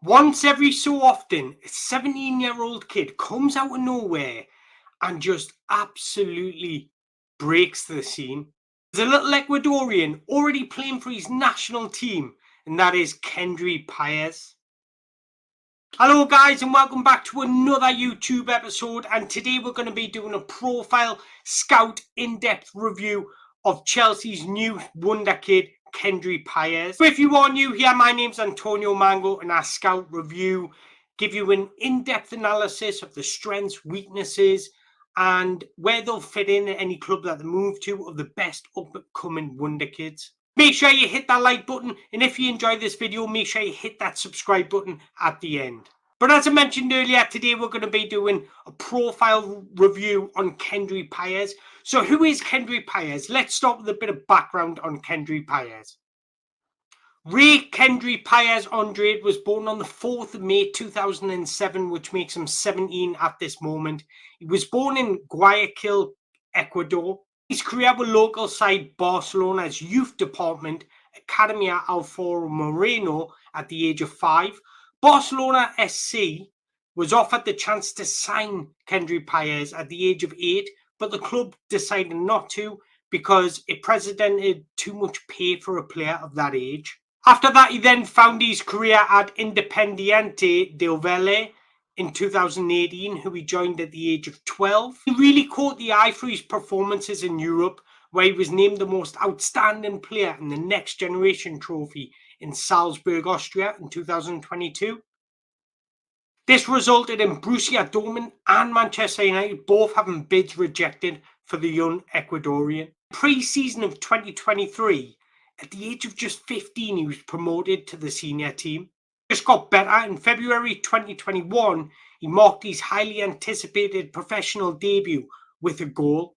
Once every so often, a 17-year-old kid comes out of nowhere and just absolutely breaks the scene. There's a little Ecuadorian already playing for his national team, and that is Kendry Páez. Hello guys, and welcome back to another YouTube episode, and today we're going to be doing a profile scout in-depth review of Chelsea's new wonder kid Kendry Páez. So if you are new here, my name's Antonio Mango, and our scout review give you an in-depth analysis of the strengths, weaknesses, and where they'll fit in at any club that they move to of the best up-and-coming wonder kids. Make sure you hit that like button, and if you enjoyed this video, make sure you hit that subscribe button at the end. But as I mentioned earlier, today we're going to be doing a profile review on Kendry Páez. So who is Kendry Páez? Let's start with a bit of background on Kendry Páez. Ray Kendry Páez Andrade was born on the 4th of May 2007, which makes him 17 at this moment. He was born in Guayaquil, Ecuador. His career with local side Barcelona's youth department, Academia Alfaro Moreno, at the age of 5. Barcelona SC was offered the chance to sign Kendry Páez at the age of 8, but the club decided not to because it presented too much pay for a player of that age. After that, he then found his career at Independiente del Valle in 2018, who he joined at the age of 12. He really caught the eye for his performances in Europe, where he was named the most outstanding player in the Next Generation Trophy in Salzburg, Austria in 2022. This resulted in Borussia Dortmund and Manchester United both having bids rejected for the young Ecuadorian. Pre-season of 2023, at the age of just 15, he was promoted to the senior team. Just got better. In February 2021, he marked his highly anticipated professional debut with a goal.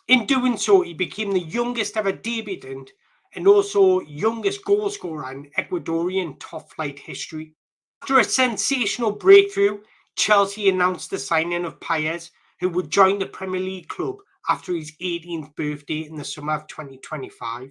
In doing so, he became the youngest ever debutant and also youngest goal scorer in Ecuadorian top-flight history. After a sensational breakthrough, Chelsea announced the signing of Páez, who would join the Premier League club after his 18th birthday in the summer of 2025.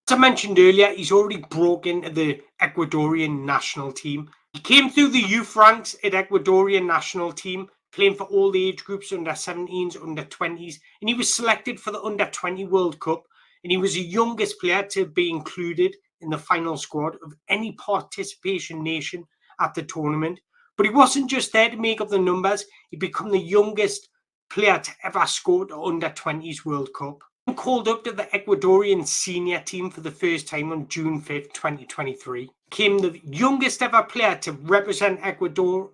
As I mentioned earlier, he's already broken into the Ecuadorian national team. He came through the youth ranks at Ecuadorian national team, playing for all the age groups, under 17s, under 20s, and he was selected for the under 20 World Cup, and he was the youngest player to be included in the final squad of any participation nation at the tournament. But he wasn't just there to make up the numbers, he became the youngest player to ever score the under 20s World Cup. Called up to the Ecuadorian senior team for the first time on June 5th, 2023. Became the youngest ever player to represent Ecuador,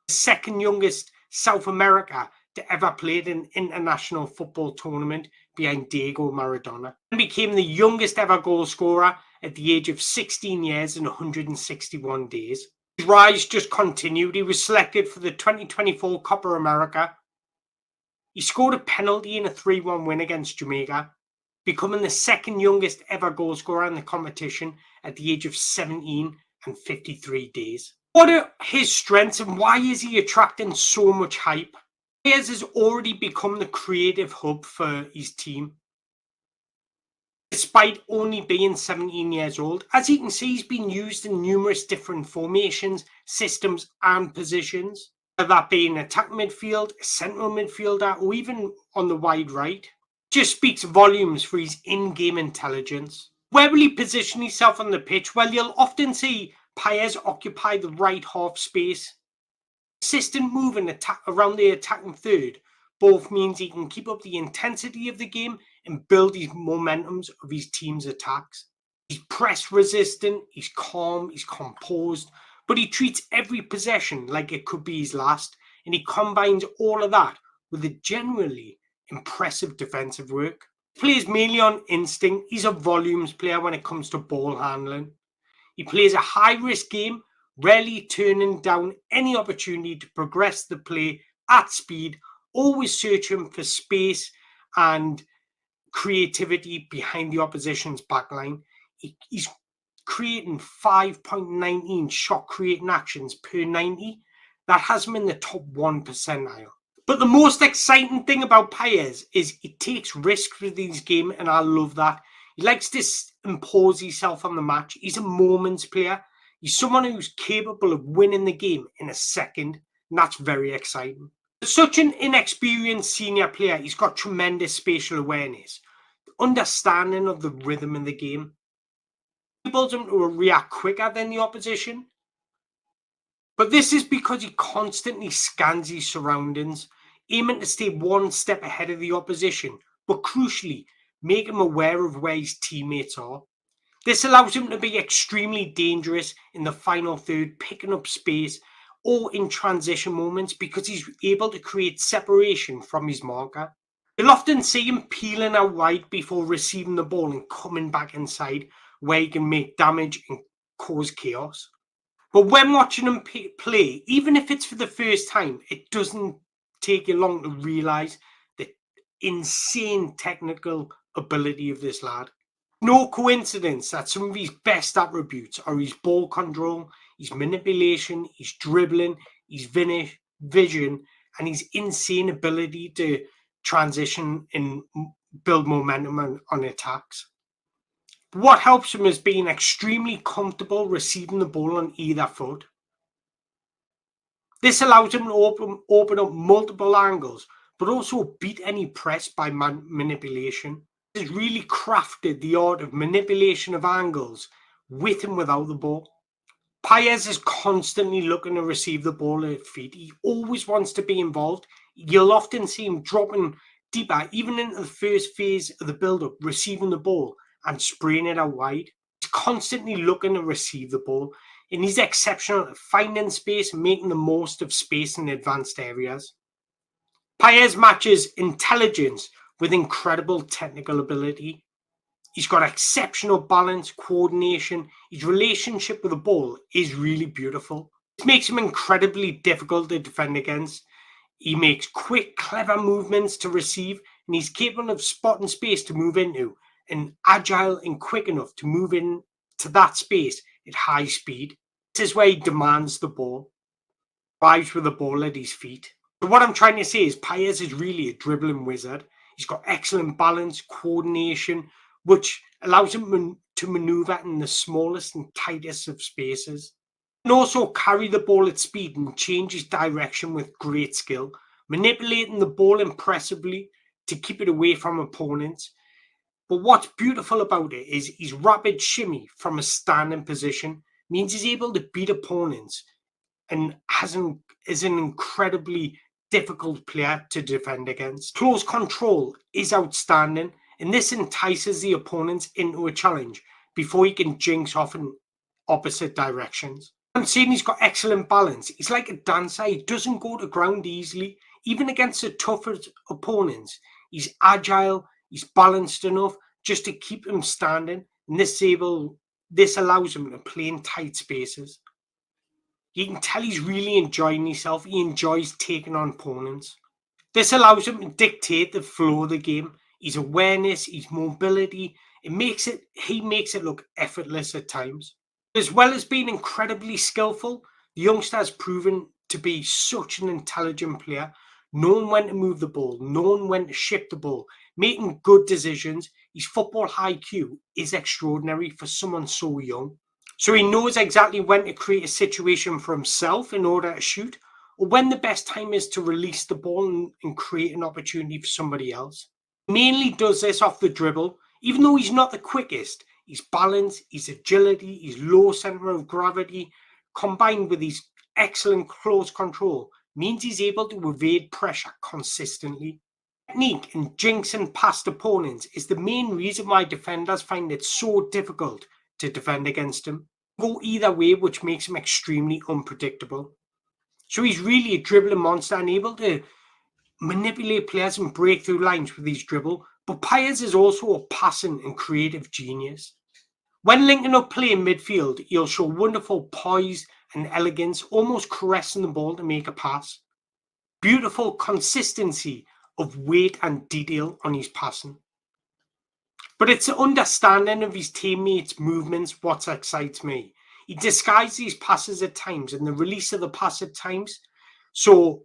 the second youngest South America to ever play in an international football tournament behind Diego Maradona. And became the youngest ever goal scorer at the age of 16 years and 161 days. His rise just continued. He was selected for the 2024 Copa America. He scored a penalty in a 3-1 win against Jamaica, becoming the second youngest ever goal scorer in the competition at the age of 17 and 53 days. What are his strengths and why is he attracting so much hype? Páez has already become the creative hub for his team, despite only being 17 years old. As you can see, he's been used in numerous different formations, systems and positions. That being attack midfield, central midfielder, or even on the wide right. Just speaks volumes for his in-game intelligence. Where will he position himself on the pitch? Well, you'll often see Páez occupy the right half space. Consistent moving around the attacking third both means he can keep up the intensity of the game and build his momentums of his team's attacks. He's press resistant, he's calm, he's composed, but he treats every possession like it could be his last, and he combines all of that with a generally impressive defensive work. He plays mainly on instinct. He's a volumes player when it comes to ball handling. He plays a high-risk game, rarely turning down any opportunity to progress the play at speed, always searching for space and creativity behind the opposition's backline. He's creating 5.19 shot creating actions per 90. That has him in the top 1 percentile. But the most exciting thing about Páez is he takes risks with his game, and I love that. He likes to impose himself on the match. He's a moments player. He's someone who's capable of winning the game in a second, and that's very exciting. As such an inexperienced senior player, he's got tremendous spatial awareness, understanding of the rhythm in the game, enables him to react quicker than the opposition. But this is because he constantly scans his surroundings, aiming to stay one step ahead of the opposition, but crucially, make him aware of where his teammates are. This allows him to be extremely dangerous in the final third, picking up space, or in transition moments because he's able to create separation from his marker. You'll often see him peeling out wide before receiving the ball and coming back inside, where he can make damage and cause chaos. But when watching him play, even if it's for the first time, it doesn't take you long to realise the insane technical ability of this lad. No coincidence that some of his best attributes are his ball control, his manipulation, his dribbling, his vision, and his insane ability to transition and build momentum on attacks. What helps him is being extremely comfortable receiving the ball on either foot. This allows him to open up multiple angles, but also beat any press by manipulation. He has really crafted the art of manipulation of angles with and without the ball. Páez is constantly looking to receive the ball at his feet. He always wants to be involved. You'll often see him dropping deeper, even into the first phase of the build-up, receiving the ball and spraying it out wide. He's constantly looking to receive the ball, and he's exceptional at finding space and making the most of space in advanced areas. Páez matches intelligence with incredible technical ability. He's got exceptional balance, coordination. His relationship with the ball is really beautiful. This makes him incredibly difficult to defend against. He makes quick, clever movements to receive, and he's capable of spotting space to move into, and agile and quick enough to move into that space at high speed. This is where he demands the ball, drives with the ball at his feet. But what I'm trying to say is Páez is really a dribbling wizard. He's got excellent balance, coordination, which allows him to maneuver in the smallest and tightest of spaces. And also carry the ball at speed and change his direction with great skill, manipulating the ball impressively to keep it away from opponents. But what's beautiful about it is his rapid shimmy from a standing position means he's able to beat opponents and is an incredibly difficult player to defend against. Close control is outstanding, and this entices the opponents into a challenge before he can jinx off in opposite directions. I'm saying he's got excellent balance. He's like a dancer. He doesn't go to ground easily, even against the toughest opponents. He's agile, he's balanced enough just to keep him standing, and this allows him to play in tight spaces. You can tell he's really enjoying himself. He enjoys taking on opponents. This allows him to dictate the flow of the game. His awareness, his mobility, he makes it look effortless at times. As well as being incredibly skillful, the youngster has proven to be such an intelligent player, knowing when to move the ball, knowing when to shift the ball, making good decisions. His football IQ is extraordinary for someone so young. So he knows exactly when to create a situation for himself in order to shoot, or when the best time is to release the ball and create an opportunity for somebody else. He mainly does this off the dribble, even though he's not the quickest. His balance, his agility, his low center of gravity, combined with his excellent close control, means he's able to evade pressure consistently. Technique and jinxing past opponents is the main reason why defenders find it so difficult to defend against him. Go either way, which makes him extremely unpredictable. So he's really a dribbling monster and able to manipulate players and break through lines with his dribble. But Páez is also a passing and creative genius. When linking up play in midfield, he'll show wonderful poise and elegance, almost caressing the ball to make a pass. Beautiful consistency of weight and detail on his passing. But it's the understanding of his teammates' movements what excites me. He disguises his passes at times and the release of the pass at times, so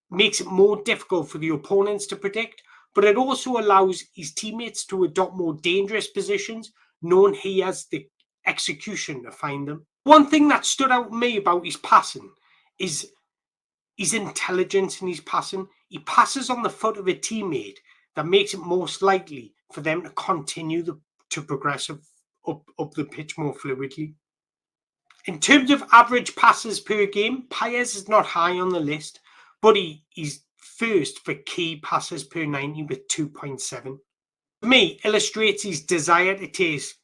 makes it more difficult for the opponents to predict, but it also allows his teammates to adopt more dangerous positions, knowing he has the execution to find them. One thing that stood out to me about his passing is his intelligence in his passing. He passes on the foot of a teammate that makes it most likely for them to continue to progress up the pitch more fluidly. In terms of average passes per game, Páez is not high on the list, but he's first for key passes per 90 with 2.7. For me, illustrates his desire to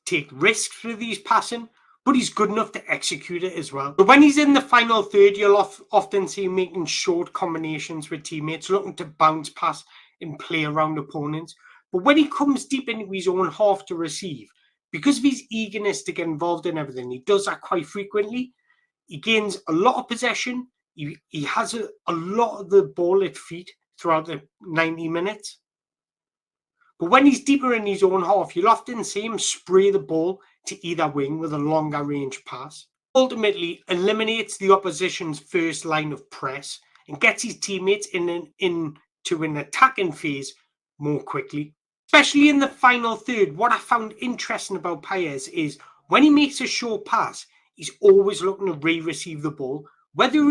take risks with his passing, but he's good enough to execute it as well. But when he's in the final third, you'll often see him making short combinations with teammates, looking to bounce pass and play around opponents. But when he comes deep into his own half to receive, because of his eagerness to get involved in everything, he does that quite frequently. He gains a lot of possession. He has a lot of the ball at feet throughout the 90 minutes. But when he's deeper in his own half, you'll often see him spray the ball to either wing with a longer range pass. Ultimately, eliminates the opposition's first line of press and gets his teammates into an attacking phase more quickly. Especially in the final third, what I found interesting about Páez is when he makes a short pass, he's always looking to re-receive the ball. Whether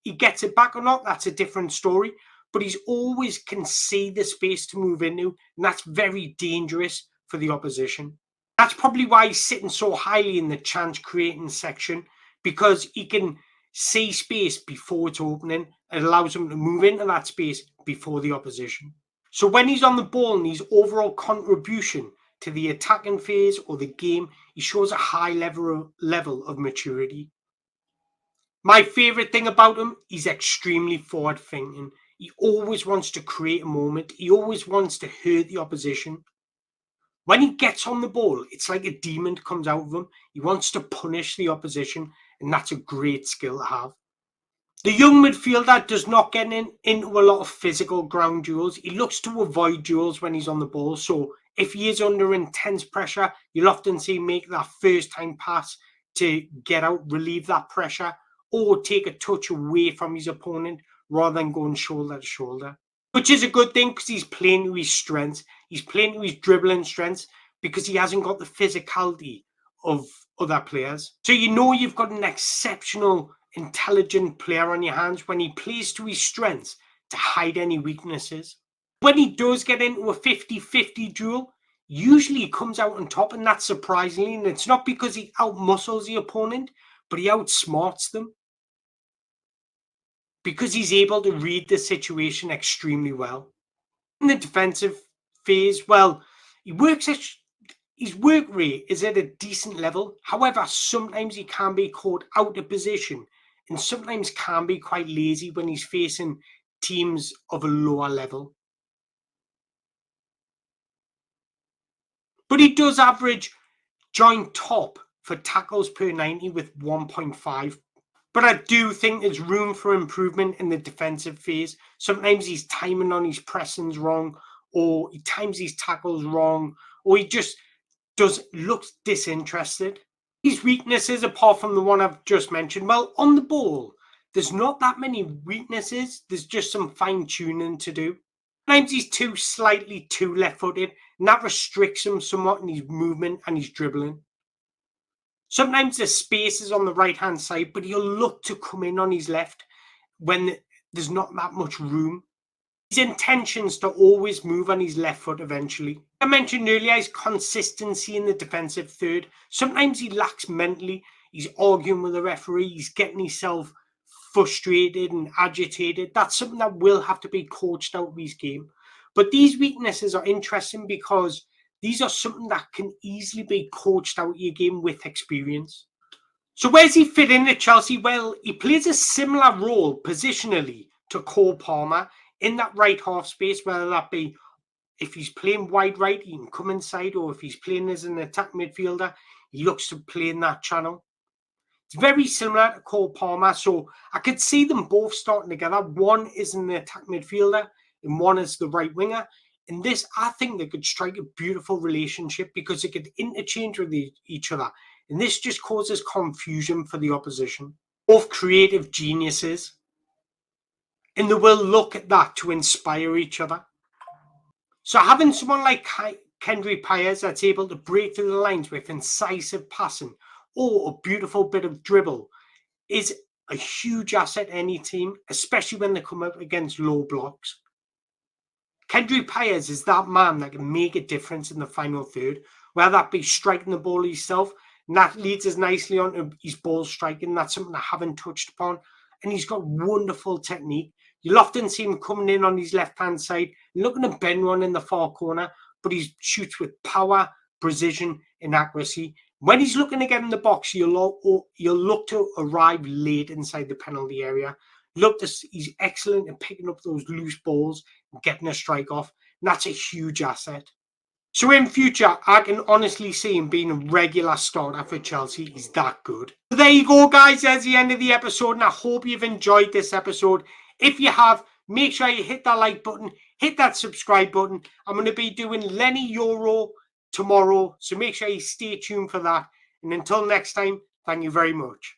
he gets it back or not, that's a different story. But he's always can see the space to move into, and that's very dangerous for the opposition. That's probably why he's sitting so highly in the chance creating section, because he can see space before it's opening. It allows him to move into that space before the opposition. So when he's on the ball and his overall contribution to the attacking phase or the game, he shows a high level of maturity. My favourite thing about him, he's extremely forward thinking. He always wants to create a moment. He always wants to hurt the opposition. When he gets on the ball, it's like a demon comes out of him. He wants to punish the opposition, and that's a great skill to have. The young midfielder does not get into a lot of physical ground duels. He looks to avoid duels when he's on the ball. So if he is under intense pressure, you'll often see him make that first-time pass to get out, relieve that pressure, or take a touch away from his opponent rather than going shoulder to shoulder. Which is a good thing because he's playing to his strengths. He's playing to his dribbling strengths because he hasn't got the physicality of other players. So you know you've got an exceptional, intelligent player on your hands when he plays to his strengths to hide any weaknesses. When he does get into a 50-50 duel, usually he comes out on top, and that's surprisingly, and it's not because he outmuscles the opponent, but he outsmarts them because he's able to read the situation extremely well. In the defensive phase, well, his work rate is at a decent level. However, sometimes he can be caught out of position and sometimes can be quite lazy when he's facing teams of a lower level. But he does average joint top for tackles per 90 with 1.5. But I do think there's room for improvement in the defensive phase. Sometimes he's timing on his pressings wrong, or he times his tackles wrong, or he just looks disinterested. His weaknesses, apart from the one I've just mentioned, well, on the ball, there's not that many weaknesses. There's just some fine-tuning to do. Sometimes he's slightly too left-footed, and that restricts him somewhat in his movement and his dribbling. Sometimes the space is on the right-hand side, but he'll look to come in on his left when there's not that much room. His intentions to always move on his left foot eventually. I mentioned earlier his consistency in the defensive third. Sometimes he lacks mentally. He's arguing with the referee. He's getting himself frustrated and agitated. That's something that will have to be coached out of his game. But these weaknesses are interesting because these are something that can easily be coached out of your game with experience. So where's he fit in at Chelsea? Well, he plays a similar role positionally to Cole Palmer in that right half space, whether that be if he's playing wide right, he can come inside, or if he's playing as an attack midfielder, he looks to play in that channel. It's very similar to Cole Palmer, so I could see them both starting together. One is in the attack midfielder and one is the right winger. In this, I think they could strike a beautiful relationship because they could interchange with each other. And this just causes confusion for the opposition. Both creative geniuses. And they will look at that to inspire each other. So having someone like Kendry Páez that's able to break through the lines with incisive passing or a beautiful bit of dribble is a huge asset to any team, especially when they come up against low blocks. Kendry Páez is that man that can make a difference in the final third, whether that be striking the ball himself, and that leads us nicely onto his ball striking. That's something I haven't touched upon. And he's got wonderful technique. You'll often see him coming in on his left-hand side, looking to bend one in the far corner, but he shoots with power, precision, and accuracy. When he's looking to get in the box, you'll look to arrive late inside the penalty area. He's excellent at picking up those loose balls and getting a strike off. And that's a huge asset. So in future, I can honestly see him being a regular starter for Chelsea. He's that good. So there you go, guys. That's the end of the episode, and I hope you've enjoyed this episode. If you have, make sure you hit that like button, hit that subscribe button. I'm going to be doing Lenny Euro tomorrow, so make sure you stay tuned for that. And until next time, thank you very much.